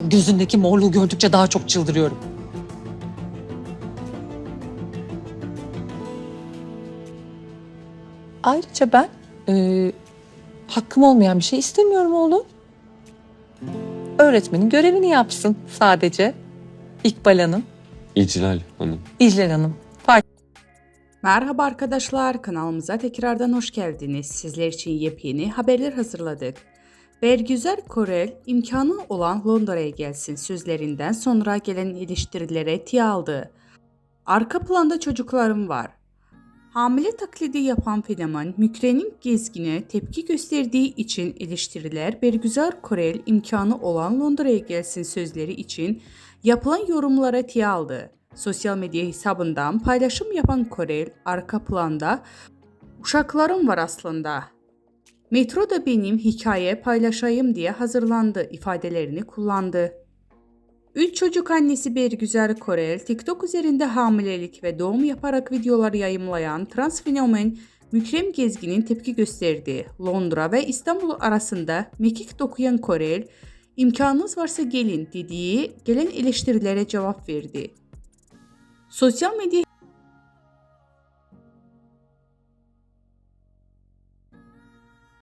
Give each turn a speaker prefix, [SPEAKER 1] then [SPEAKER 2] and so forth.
[SPEAKER 1] Gözündeki morluğu gördükçe daha çok çıldırıyorum. Ayrıca ben hakkım olmayan bir şey istemiyorum oğlum. Öğretmenin görevini yapsın sadece. İkbal Hanım,
[SPEAKER 2] İclal Hanım.
[SPEAKER 1] İclal Hanım.
[SPEAKER 3] Merhaba arkadaşlar, kanalımıza tekrardan hoş geldiniz. Sizler için yepyeni haberler hazırladık. Bergüzar Korel, imkanı olan Londra'ya gelsin sözlerinden sonra gelen eleştirilere tiye aldı. Arka planda çocuklarım var. Hamile taklidi yapan fenomen Mükremin Gezgin'e tepki gösterdiği için eleştiriler, Bergüzar Korel imkanı olan Londra'ya gelsin sözleri için yapılan yorumlara tiye aldı. Sosyal medya hesabından paylaşım yapan Korel, arka planda "Uşaklarım var aslında. Metroda benim hikaye paylaşayım diye hazırlandı" ifadelerini kullandı. 3 çocuk annesi Bergüzar Korel, TikTok üzerinde hamilelik ve doğum yaparak videolar yayımlayan trans fenomen Mükrem Gezgin'in tepki gösterdi. Londra ve İstanbul arasında mekik dokuyan Korel, "İmkanınız varsa gelin" dediği gelen eleştirilere cevap verdi. Sosyal medya